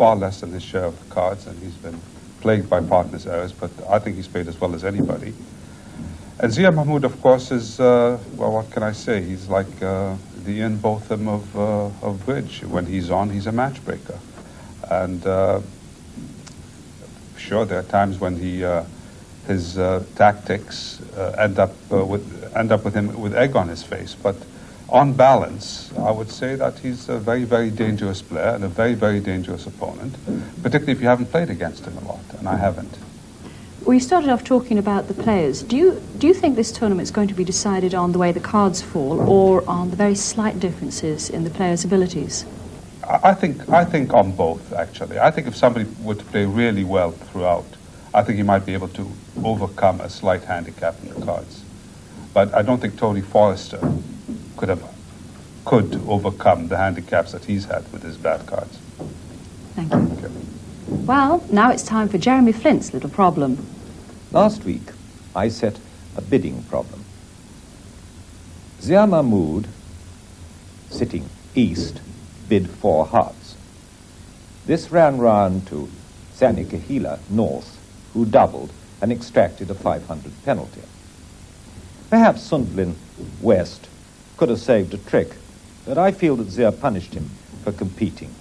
far less than his share of the cards, and he's been plagued by partners' errors, but I think he's played as well as anybody. And Zia Mahmood, of course, is, well, what can I say? He's like the Ian Botham of bridge. When he's on, he's a matchbreaker. And sure, there are times when his tactics end up with him with egg on his face. But on balance, I would say that he's a very, very dangerous player and a very, very dangerous opponent, particularly if you haven't played against him a lot, and I haven't. We started off talking about the players. Do you think this tournament is going to be decided on the way the cards fall, or on the very slight differences in the players' abilities? I think on both, actually. I think if somebody were to play really well throughout, I think he might be able to overcome a slight handicap in the cards. But I don't think Tony Forrester could overcome the handicaps that he's had with his bad cards. Thank you. Okay. Well, now it's time for Jeremy Flint's little problem. Last week, I set a bidding problem. Zia Mahmood, sitting east, bid 4 hearts. This ran round to Sani Kahila, north, who doubled and extracted a 500 penalty. Perhaps Sundlin, west, could have saved a trick, but I feel that Zia punished him for competing.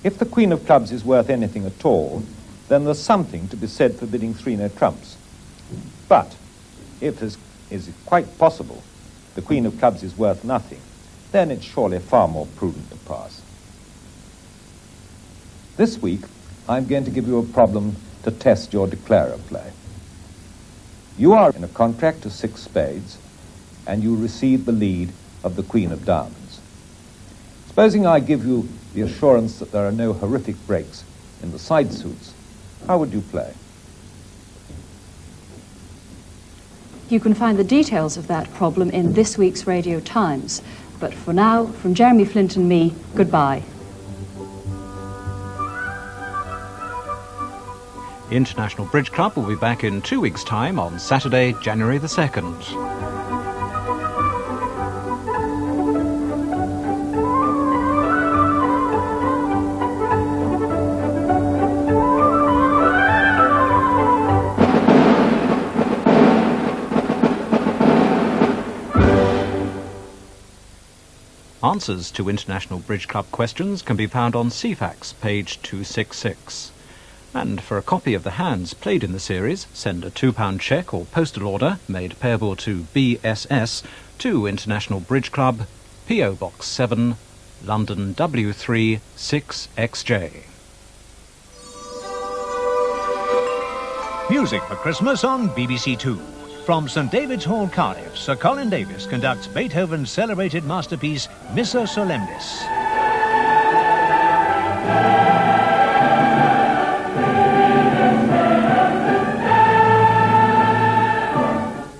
If the Queen of Clubs is worth anything at all, then there's something to be said for bidding 3 no trumps. But if, as is quite possible, the Queen of Clubs is worth nothing, then it's surely far more prudent to pass. This week, I'm going to give you a problem to test your declarer play. You are in a contract to 6 spades, and you receive the lead of the Queen of Diamonds. Supposing I give you the assurance that there are no horrific breaks in the side suits, how would you play? You can find the details of that problem in this week's Radio Times. But for now, from Jeremy Flint and me, goodbye. The International Bridge Club will be back in 2 weeks' time on Saturday, January the 2nd. Answers to International Bridge Club questions can be found on CFAX, page 266. And for a copy of the hands played in the series, send a £2 cheque or postal order, made payable to BSS, to International Bridge Club, P.O. Box 7, London W3 6XJ. Music for Christmas on BBC2. From St David's Hall, Cardiff, Sir Colin Davis conducts Beethoven's celebrated masterpiece, Missa Solemnis.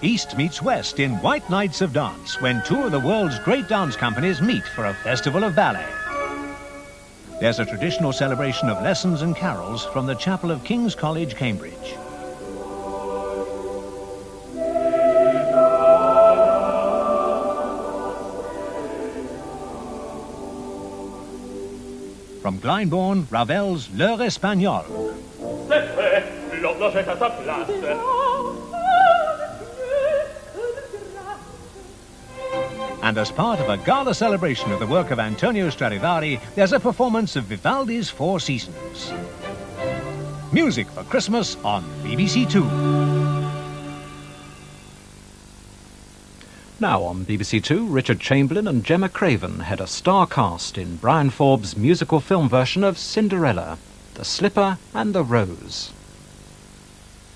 East meets West in White Nights of Dance, when 2 of the world's great dance companies meet for a festival of ballet. There's a traditional celebration of lessons and carols from the chapel of King's College, Cambridge. From Glyndebourne, Ravel's L'Heure Espagnole. And as part of a gala celebration of the work of Antonio Stradivari, there's a performance of Vivaldi's 4 Seasons. Music for Christmas on BBC2. Now on BBC2, Richard Chamberlain and Gemma Craven had a star cast in Brian Forbes' musical film version of Cinderella, The Slipper and the Rose.